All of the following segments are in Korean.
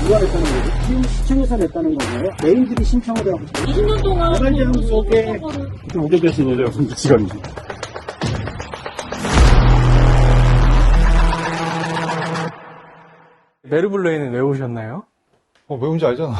누가 냈다는 거죠? 지금 시청에서 냈다는 거예요. 메인들이 신청을 하고 20년 동안 개발자 속에 좀 우겨되신 여자 지갑이죠. 메르블레에는 왜 오셨나요? 왜 온지 알잖아.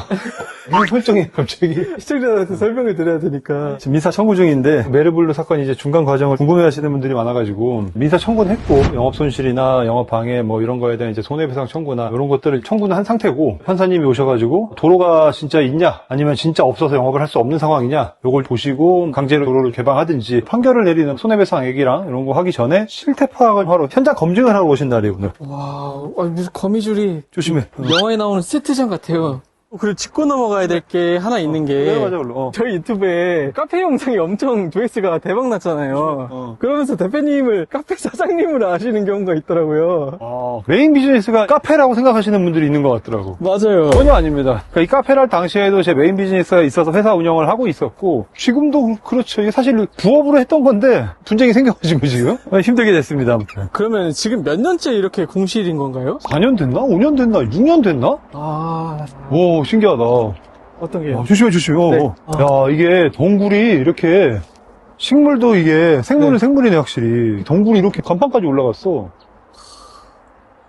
무슨 설정이 갑자기. 시청자들한테 설명을 드려야 되니까. 지금 민사 청구 중인데, 메르블루 사건 이제 중간 과정을 궁금해 하시는 분들이 많아가지고, 민사 청구는 했고, 영업손실이나 영업방해 뭐 이런 거에 대한 이제 손해배상 청구나 이런 것들을 청구는 한 상태고, 판사님이 오셔가지고, 도로가 진짜 있냐, 아니면 진짜 없어서 영업을 할 수 없는 상황이냐, 요걸 보시고, 강제로 도로를 개방하든지, 판결을 내리는 손해배상액이랑 이런 거 하기 전에 실태 파악을 하러, 현장 검증을 하러 오신 날이에요, 오늘. 와, 무슨 거미줄이. 조심해. 영화에 나오는 세트장 같아요. 그리고 짚고 넘어가야 될 게 하나 있는 게. 내려가자, 얼른. 저희 유튜브에 카페 영상이 엄청 조회수가 대박 났잖아요. 그러면서 대표님을 카페 사장님으로 아시는 경우가 있더라고요. 메인 비즈니스가 카페라고 생각하시는 분들이 있는 것 같더라고. 맞아요. 전혀 아닙니다. 그러니까 이 카페를 할 당시에도 제 메인 비즈니스가 있어서 회사 운영을 하고 있었고, 지금도 그렇죠. 이게 사실 부업으로 했던 건데, 분쟁이 생겨가지고 지금 힘들게 됐습니다. 아무튼. 그러면 지금 몇 년째 이렇게 공실인 건가요? 4년 됐나? 5년 됐나? 6년 됐나? 오, 신기하다. 어떤 게요? 조심해. 네. 야, 이게 동굴이 이렇게, 식물도 이게 생물이네, 확실히. 동굴이 이렇게 간판까지 올라갔어.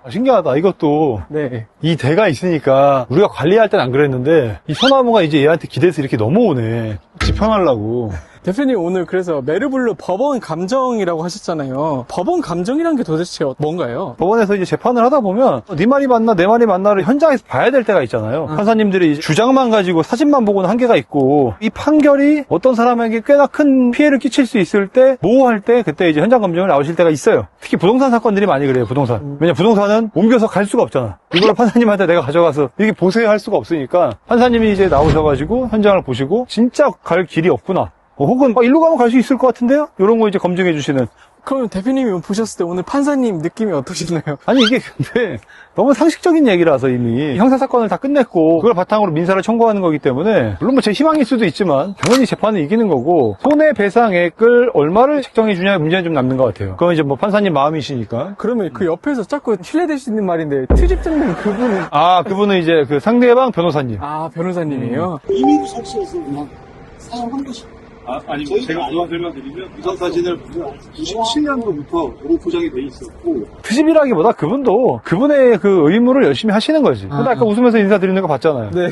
신기하다. 이것도 네. 이 대가 있으니까 우리가 관리할 땐 안 그랬는데 이 소나무가 이제 얘한테 기대서 이렇게 넘어오네. 지편하려고. 대표님 오늘 그래서 메르블루 법원 감정이라고 하셨잖아요. 법원 감정이란 게 도대체 뭔가요? 법원에서 이제 재판을 하다 보면 네 말이 맞나 내 말이 맞나를 현장에서 봐야 될 때가 있잖아요. 판사님들이 이제 주장만 가지고 사진만 보고는 한계가 있고 이 판결이 어떤 사람에게 꽤나 큰 피해를 끼칠 수 있을 때 모호할 때 그때 이제 현장 검증을 나오실 때가 있어요. 특히 부동산 사건들이 많이 그래요. 부동산. 왜냐 부동산은 옮겨서 갈 수가 없잖아. 이걸 판사님한테 내가 가져가서 이게 보세요 할 수가 없으니까 판사님이 이제 나오셔가지고 현장을 보시고 진짜 갈 길이 없구나. 혹은 일로 가면 갈 수 있을 것 같은데요? 이런 거 이제 검증해 주시는. 그럼 대표님이 보셨을 때 오늘 판사님 느낌이 어떠셨나요? 아니 이게 근데 너무 상식적인 얘기라서 이미 형사사건을 다 끝냈고 그걸 바탕으로 민사를 청구하는 거기 때문에 물론 뭐 제 희망일 수도 있지만 당연히 재판은 이기는 거고 손해배상액을 얼마를 책정해 주냐의 문제는 좀 남는 것 같아요. 그건 이제 뭐 판사님 마음이시니까. 그러면 그 옆에서 자꾸 신뢰될 수 있는 말인데 트집 잡는 그분은 그분은 이제 그 상대방 변호사님. 변호사님이에요? 이미 설치해서 그냥 사용한 것이. 아니면 제가 도와 설명드리면 우선 사진을 보면 97년도부터 도로 포장이 돼 있었고 트집이라기보다 그분도 그분의 그 의무를 열심히 하시는 거지. 근데 아까 웃으면서 인사드리는 거 봤잖아요. 네.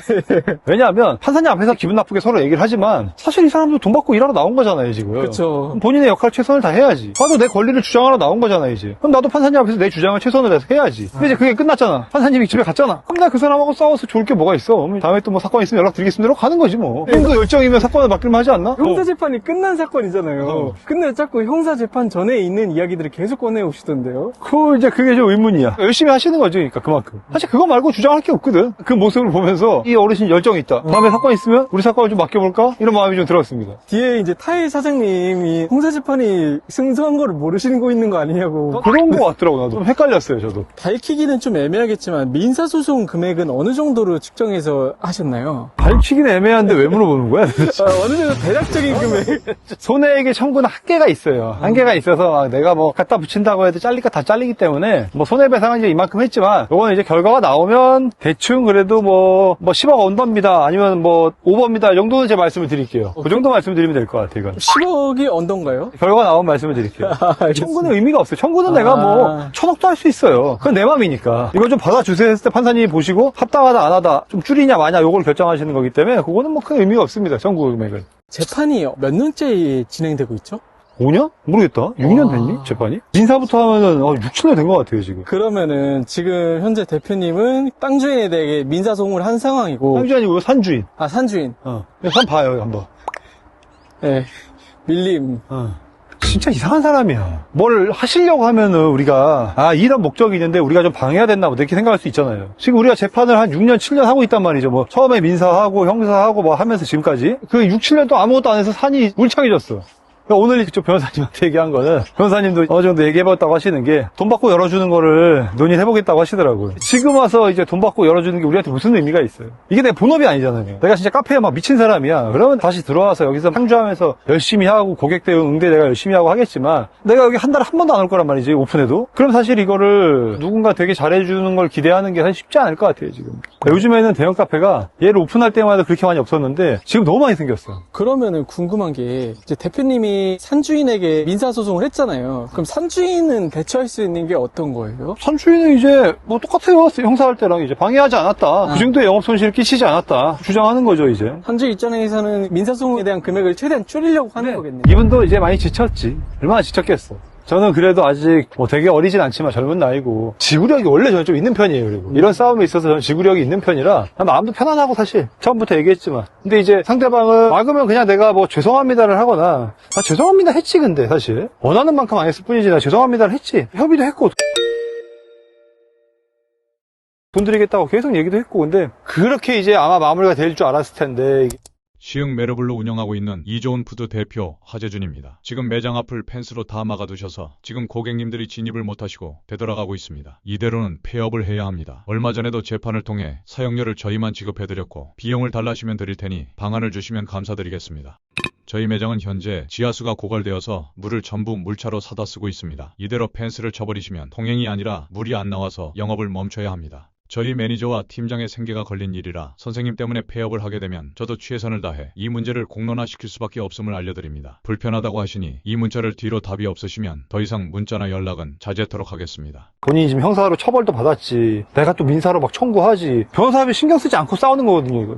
왜냐하면 판사님 앞에서 기분 나쁘게 서로 얘기를 하지만 사실 이 사람도 돈 받고 일하러 나온 거잖아요 지금. 그쵸. 본인의 역할 최선을 다 해야지. 나도 내 권리를 주장하러 나온 거잖아요 이제. 그럼 나도 판사님 앞에서 내 주장을 최선을 다해서 해야지. 근데 이제 그게 끝났잖아. 판사님이 집에 갔잖아. 그럼 나 그 사람하고 싸워서 좋을 게 뭐가 있어. 다음에 또 뭐 사건 있으면 연락드리겠습니다 이러고 가는 거지 뭐. 그 열정이면 사건을 맡길만 하지 않나? 형사재판이 끝난 사건이잖아요. 근데 자꾸 형사재판 전에 있는 이야기들을 계속 꺼내오시던데요? 이제 그게 좀 의문이야. 열심히 하시는 거죠, 그러니까 그만큼. 사실 그거 말고 주장할 게 없거든. 그 모습을 보면서 이 어르신 열정이 있다. 다음에 사건 있으면 우리 사건을 좀 맡겨볼까? 이런 마음이 좀 들었습니다. 뒤에 이제 타일 사장님이 형사재판이 승소한 거를 모르시는 거 있는 거 아니냐고. 그런 거 같더라고 나도. 좀 헷갈렸어요, 저도. 밝히기는 좀 애매하겠지만 민사소송 금액은 어느 정도로 측정해서 하셨나요? 밝히긴 애매한데 왜 물어보는 거야? 도대체? 어느 정도 대략적인 금액. 손해액의 청구는 한계가 있어요. 한계가 있어서 내가 뭐 갖다 붙인다고 해도 잘릴 거 다 잘리기 때문에 뭐 손해배상은 이제 이만큼 했지만 이거는 이제 결과가 나오면 대충 그래도 뭐 10억 언더입니다. 아니면 뭐 오버입니다. 이 정도는 제 말씀을 드릴게요. 그 정도 말씀드리면 될 것 같아요. 이건. 10억이 언더인가요? 결과 나오면 말씀을 드릴게요. 청구는 의미가 없어요. 청구는 내가 뭐 1000억도 할 수 있어요. 그건 내 맘이니까. 이거 좀 받아주세요 했을 때 판사님이 보시고 합당하다 안 하다 좀 줄이냐 마냐 요걸 결정하시는 거기 때문에 그거는 뭐 큰 의미가 없습니다. 청구 금액은. 재판이 몇 년째 진행되고 있죠? 5년? 모르겠다. 6년 됐니? 재판이? 민사부터 하면은 6, 7년 된 것 같아요, 지금. 그러면은 지금 현재 대표님은 땅 주인에 대해 민사소송을 한 상황이고. 땅 주인이고 산주인. 산주인. 산 봐요, 한번. 네. 밀림. 진짜 이상한 사람이야. 뭘 하시려고 하면은 우리가 이런 목적이 있는데 우리가 좀 방해해야 됐나 보다 이렇게 생각할 수 있잖아요. 지금 우리가 재판을 한 6년, 7년 하고 있단 말이죠. 뭐 처음에 민사하고 형사하고 뭐 하면서 지금까지 그 6, 7년 동안 아무것도 안 해서 산이 울창해졌어. 그러니까 오늘 좀 변호사님한테 얘기한 거는 변호사님도 어느 정도 얘기해봤다고 하시는 게 돈 받고 열어주는 거를 논의해보겠다고 하시더라고요. 지금 와서 이제 돈 받고 열어주는 게 우리한테 무슨 의미가 있어요? 이게 내 본업이 아니잖아요. 내가 진짜 카페에 막 미친 사람이야. 그러면 다시 들어와서 여기서 상주하면서 열심히 하고 고객 대응 응대 내가 열심히 하고 하겠지만 내가 여기 한 달에 한 번도 안 올 거란 말이지, 오픈해도. 그럼 사실 이거를 누군가 되게 잘해주는 걸 기대하는 게 사실 쉽지 않을 것 같아요, 지금. 요즘에는 대형 카페가 얘를 오픈할 때마다 그렇게 많이 없었는데 지금 너무 많이 생겼어. 그러면은 궁금한 게 이제 대표님이 산주인에게 민사소송을 했잖아요. 그럼 산주인은 대처할 수 있는 게 어떤 거예요? 산주인은 이제 뭐 똑같아요. 형사할 때랑 이제 방해하지 않았다. 그 정도의 영업 손실을 끼치지 않았다. 주장하는 거죠, 이제. 산주 입장에서는 민사소송에 대한 금액을 최대한 줄이려고 하는 거겠네요. 이분도 이제 많이 지쳤지. 얼마나 지쳤겠어. 저는 그래도 아직 뭐 되게 어리진 않지만 젊은 나이고 지구력이 원래 저는 좀 있는 편이에요. 그리고 이런 싸움에 있어서 저는 지구력이 있는 편이라 마음도 편안하고, 사실 처음부터 얘기했지만. 근데 이제 상대방을 막으면 그냥 내가 뭐 죄송합니다를 하거나, 아 죄송합니다 했지. 근데 사실 원하는 만큼 안 했을 뿐이지 나 죄송합니다를 했지. 협의도 했고 돈 드리겠다고 계속 얘기도 했고. 근데 그렇게 이제 아마 마무리가 될 줄 알았을 텐데. 시흥 메르블로 운영하고 있는 이조은푸드 대표 하재준입니다. 지금 매장 앞을 펜스로 다 막아두셔서 지금 고객님들이 진입을 못하시고 되돌아가고 있습니다. 이대로는 폐업을 해야 합니다. 얼마 전에도 재판을 통해 사용료를 저희만 지급해드렸고 비용을 달라시면 드릴 테니 방안을 주시면 감사드리겠습니다. 저희 매장은 현재 지하수가 고갈되어서 물을 전부 물차로 사다 쓰고 있습니다. 이대로 펜스를 쳐버리시면 통행이 아니라 물이 안 나와서 영업을 멈춰야 합니다. 저희 매니저와 팀장의 생계가 걸린 일이라 선생님 때문에 폐업을 하게 되면 저도 최선을 다해 이 문제를 공론화시킬 수밖에 없음을 알려드립니다. 불편하다고 하시니 이 문자를 뒤로 답이 없으시면 더 이상 문자나 연락은 자제토록 하겠습니다. 본인이 지금 형사로 처벌도 받았지. 내가 또 민사로 막 청구하지. 변호사비 신경 쓰지 않고 싸우는 거거든요, 이거.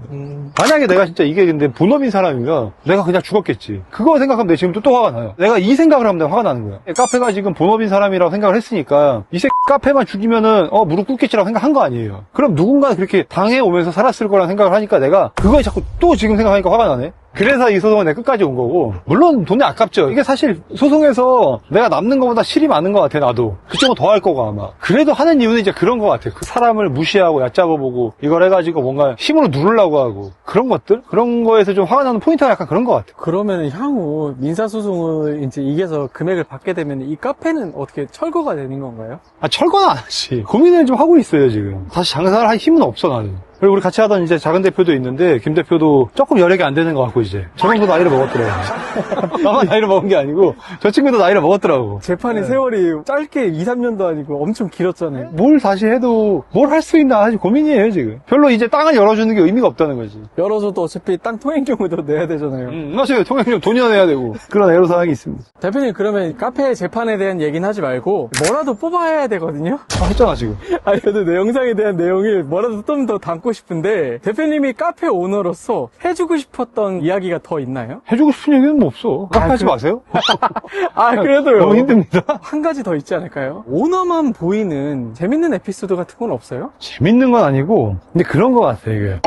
만약에 내가 진짜 이게 근데 본업인 사람이면 내가 그냥 죽었겠지. 그거 생각하면 내 지금 또 화가 나요. 내가 이 생각을 하면 내가 화가 나는 거야. 카페가 지금 본업인 사람이라고 생각을 했으니까 이 새끼 카페만 죽이면은 무릎 꿇겠지라고 생각한 거 아니에요. 그럼 누군가 그렇게 당해오면서 살았을 거라는 생각을 하니까 내가 그거에 자꾸 또 지금 생각하니까 화가 나네. 그래서 이 소송은 내가 끝까지 온 거고, 물론 돈이 아깝죠. 이게 사실 소송에서 내가 남는 것보다 실이 많은 것 같아. 나도 그쪽은 더 할 거고 아마. 그래도 하는 이유는 이제 그런 것 같아. 그 사람을 무시하고 얕잡아 보고 이걸 해가지고 뭔가 힘으로 누르려고 하고 그런 것들, 그런 거에서 좀 화가 나는 포인트가 약간 그런 것 같아. 그러면 향후 민사소송을 이제 이겨서 금액을 받게 되면 이 카페는 어떻게 철거가 되는 건가요? 철거는 안 하지. 고민을 좀 하고 있어요 지금. 다시 장사를 할 힘은 없어 나는. 그리고 우리 같이 하던 이제 작은 대표도 있는데, 김 대표도 조금 여력이 안 되는 것 같고, 이제. 저 정도 나이를 먹었더라고. 나만 나이를 먹은 게 아니고, 저 친구도 나이를 먹었더라고. 재판의 세월이 짧게 2, 3년도 아니고 엄청 길었잖아요. 뭘 다시 해도, 뭘 할 수 있나 아직 고민이에요, 지금. 별로 이제 땅을 열어주는 게 의미가 없다는 거지. 열어줘도 어차피 땅 통행료도 내야 되잖아요. 맞아요. 통행료 돈이나 내야 되고. 그런 애로사항이 있습니다. 대표님, 그러면 카페 재판에 대한 얘기는 하지 말고 뭐라도 뽑아야 되거든요? 했잖아, 지금. 아니, 저도 내 영상에 대한 내용을 뭐라도 좀 더 담고 싶은데, 대표님이 카페 오너로서 해주고 싶었던 이야기가 더 있나요? 해주고 싶은 얘기는 뭐 없어. 카페 하지 마세요. 그래도요. 너무 힘듭니다. 한 가지 더 있지 않을까요? 오너만 보이는 재밌는 에피소드 같은 건 없어요? 재밌는 건 아니고, 근데 그런 것 같아, 이게.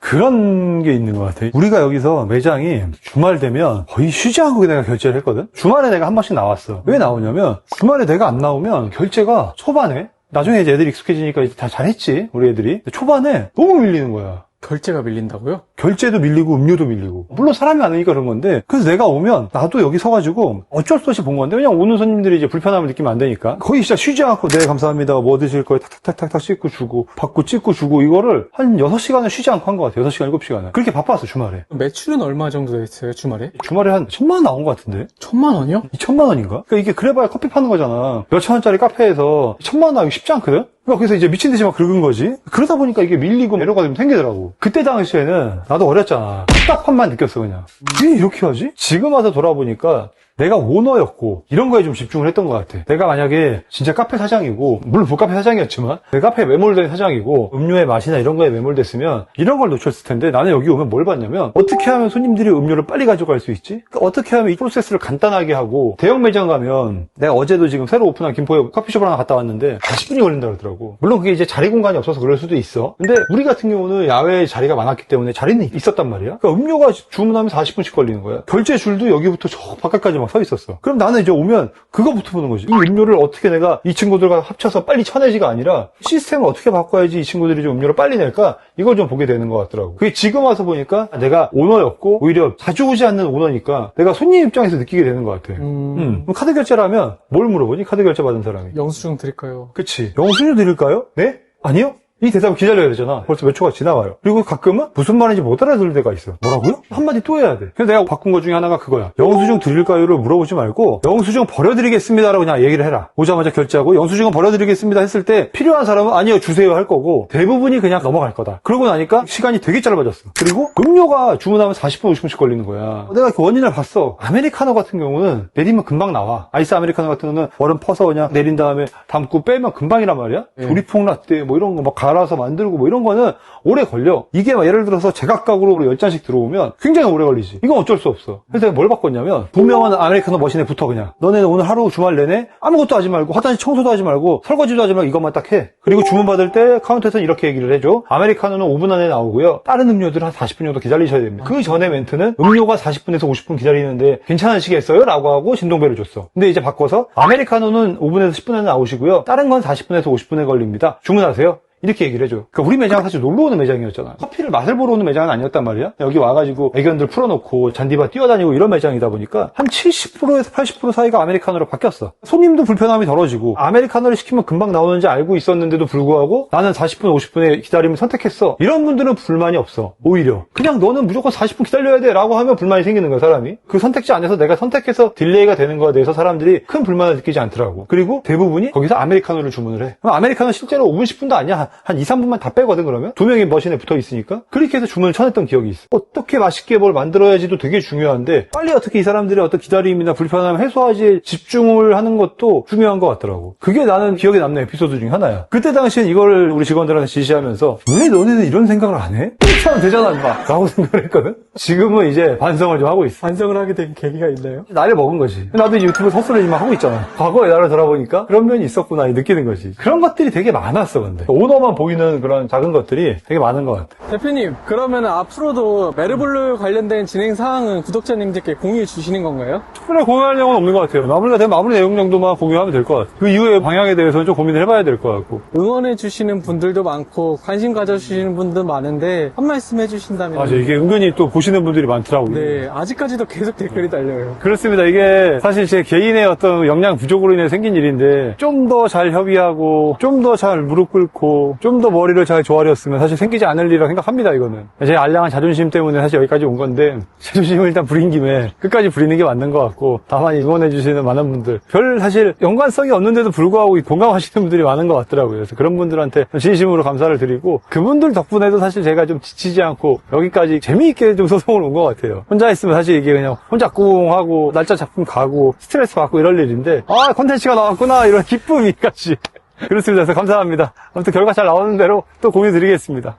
그런 게 있는 것 같아. 우리가 여기서 매장이 주말 되면 거의 쉬지 않고 내가 결제를 했거든? 주말에 내가 한 번씩 나왔어. 왜 나오냐면, 주말에 내가 안 나오면 결제가 초반에, 나중에 이제 애들이 익숙해지니까 이제 다 잘했지, 우리 애들이. 근데 초반에 너무 밀리는 거야. 결제가 밀린다고요? 결제도 밀리고 음료도 밀리고. 물론 사람이 많으니까 그런 건데, 그래서 내가 오면 나도 여기 서가지고 어쩔 수 없이 본 건데, 그냥 오는 손님들이 이제 불편함을 느끼면 안 되니까 거의 진짜 쉬지 않고, 네 감사합니다, 뭐 드실 거예요, 탁탁탁탁 찍고 주고 받고 찍고 주고, 이거를 한 6시간을 쉬지 않고 한 것 같아요. 6시간 7시간을 그렇게 바빴어 주말에. 매출은 얼마 정도 됐어요, 주말에? 주말에 한 1,000만 원 나온 것 같은데. 1,000만 원이요? 2,000만 원인가? 그러니까 이게 그래봐야 커피 파는 거잖아. 몇천 원짜리 카페에서 1,000만 원 나오기 쉽지 않거든? 그러니까 그래서 이제 미친 듯이 막 긁은 거지. 그러다 보니까 이게 밀리고 에러가 좀 생기더라고. 그때 당시에는 나도 어렸잖아. 답답함만 느꼈어 그냥. 왜 이렇게 하지? 지금 와서 돌아보니까 내가 오너였고 이런 거에 좀 집중을 했던 것 같아. 내가 만약에 진짜 카페 사장이고, 물론 북카페 사장이었지만 내 카페에 매몰된 사장이고 음료의 맛이나 이런 거에 매몰됐으면 이런 걸 놓쳤을 텐데, 나는 여기 오면 뭘 봤냐면, 어떻게 하면 손님들이 음료를 빨리 가져갈 수 있지? 그러니까 어떻게 하면 이 프로세스를 간단하게 하고. 대형 매장 가면, 내가 어제도 지금 새로 오픈한 김포에 커피숍을 하나 갔다 왔는데 40분이 걸린다 그러더라고. 물론 그게 이제 자리 공간이 없어서 그럴 수도 있어. 근데 우리 같은 경우는 야외에 자리가 많았기 때문에 자리는 있었단 말이야. 그러니까 음료가 주문하면 40분씩 걸리는 거야. 결제 줄도 여기부터 저 바깥까지 막 막 서 있었어. 그럼 나는 이제 오면 그거부터 보는 거지. 이 음료를 어떻게 내가 이 친구들과 합쳐서 빨리 쳐내지가 아니라 시스템을 어떻게 바꿔야지 이 친구들이 좀 음료를 빨리 낼까? 이걸 좀 보게 되는 것 같더라고. 그게 지금 와서 보니까 내가 오너였고 오히려 자주 오지 않는 오너니까 내가 손님 입장에서 느끼게 되는 것 같아. 그럼 카드 결제를 하면 뭘 물어보니? 카드 결제 받은 사람이. 영수증 드릴까요? 그치. 영수증 드릴까요? 네? 아니요? 이 대답을 기다려야 되잖아. 벌써 몇 초가 지나와요. 그리고 가끔은 무슨 말인지 못 알아들을 때가 있어. 뭐라고요? 한마디 또 해야 돼. 그래서 내가 바꾼 것 중에 하나가 그거야. 영수증 드릴까요를 물어보지 말고 영수증 버려드리겠습니다라고 그냥 얘기를 해라. 오자마자 결제하고 영수증은 버려드리겠습니다 했을 때 필요한 사람은 아니요 주세요 할 거고 대부분이 그냥 넘어갈 거다. 그러고 나니까 시간이 되게 짧아졌어. 그리고 음료가 주문하면 40분 50분씩 걸리는 거야. 내가 그 원인을 봤어. 아메리카노 같은 경우는 내리면 금방 나와. 아이스 아메리카노 같은 경우는 얼음 퍼서 그냥 내린 다음에 담고 빼면 금방이란 말이야. 조리퐁 라떼 뭐 이런 거 막 갈아서 만들고 뭐 이런 거는 오래 걸려. 이게 막 예를 들어서 제각각으로 10잔씩 들어오면 굉장히 오래 걸리지. 이건 어쩔 수 없어. 그래서 내가 뭘 바꿨냐면 분명한 아메리카노 머신에 붙어 그냥. 너네는 오늘 하루 주말 내내 아무것도 하지 말고 화장실 청소도 하지 말고 설거지도 하지 말고 이것만 딱 해. 그리고 주문 받을 때 카운터에서는 이렇게 얘기를 해줘. 아메리카노는 5분 안에 나오고요. 다른 음료들은 한 40분 정도 기다리셔야 됩니다. 그 전에 멘트는 음료가 40분에서 50분 기다리는데 괜찮으시겠어요? 라고 하고 진동배를 줬어. 근데 이제 바꿔서 아메리카노는 5분에서 10분 안에 나오시고요. 다른 건 40분에서 50분에 걸립니다. 주문하세요. 이렇게 얘기를 해줘. 그러니까 우리 매장은 사실 놀러 오는 매장이었잖아. 커피를 맛을 보러 오는 매장은 아니었단 말이야. 여기 와가지고 애견들 풀어놓고 잔디밭 뛰어다니고 이런 매장이다 보니까 한 70%에서 80% 사이가 아메리카노로 바뀌었어. 손님도 불편함이 덜어지고 아메리카노를 시키면 금방 나오는지 알고 있었는데도 불구하고 나는 40분, 50분의 기다림을 선택했어. 이런 분들은 불만이 없어. 오히려 그냥 너는 무조건 40분 기다려야 돼 라고 하면 불만이 생기는 거야 사람이. 그 선택지 안에서 내가 선택해서 딜레이가 되는 거에 대해서 사람들이 큰 불만을 느끼지 않더라고. 그리고 대부분이 거기서 아메리카노를 주문을 해. 그럼 아메리카노 실제로 5분, 10분도 아니야. 한 2, 3분만 다 빼거든 그러면. 두 명이 머신에 붙어 있으니까. 그렇게 해서 주문을 쳐냈던 기억이 있어. 어떻게 맛있게 뭘 만들어야지도 되게 중요한데 빨리 어떻게 이 사람들의 어떤 기다림이나 불편함을 해소하지 집중을 하는 것도 중요한 것 같더라고. 그게 나는 기억에 남는 에피소드 중에 하나야. 그때 당시엔 이거를 우리 직원들한테 지시하면서 왜 너네는 이런 생각을 안 해? 이렇게 하면 되잖아 인마 라고 생각을 했거든. 지금은 이제 반성을 좀 하고 있어. 반성을 하게 된 계기가 있나요? 나이를 먹은 거지. 나도 이제 유튜브 서술을 지금 하고 있잖아. 과거에 나를 돌아보니까 그런 면이 있었구나 느끼는 거지. 그런 것들이 되게 많았어 근데. 오너만 보이는 그런 작은 것들이 되게 많은 것 같아. 대표님, 그러면 앞으로도 메르블루 관련된 진행 사항은 구독자님들께 공유해 주시는 건가요? 특별히 공유할 내용은 없는 것 같아요. 마무리가 되면 마무리 내용 정도만 공유하면 될 것 같아요. 그 이후의 방향에 대해서는 좀 고민을 해봐야 될 것 같고. 응원해 주시는 분들도 많고 관심 가져주시는 분도 많은데 한 말씀 해주신다면. 맞아, 이게 은근히 또 보시는 분들이 많더라고요. 네, 아직까지도 계속 댓글이 달려요. 그렇습니다. 이게 사실 제 개인의 어떤 역량 부족으로 인해 생긴 일인데 좀 더 잘 협의하고 좀 더 잘 무릎 꿇고 좀 더 머리를 잘 조아렸으면 사실 생기지 않을 일이라고 생각합니다. 이거는 제 알량한 자존심 때문에 사실 여기까지 온 건데 자존심을 일단 부린 김에 끝까지 부리는 게 맞는 것 같고 다만 응원해 주시는 많은 분들 별 사실 연관성이 없는데도 불구하고 공감하시는 분들이 많은 것 같더라고요. 그래서 그런 분들한테 진심으로 감사를 드리고 그분들 덕분에도 사실 제가 좀 지치지 않고 여기까지 재미있게 좀 소송을 온 것 같아요. 혼자 있으면 사실 이게 그냥 혼자 꿍하고 날짜 잡품 가고 스트레스 받고 이럴 일인데 아 콘텐츠가 나왔구나 이런 기쁨이 같이 그렇습니다. 그래서 감사합니다. 아무튼 결과 잘 나오는 대로 또 공유 드리겠습니다.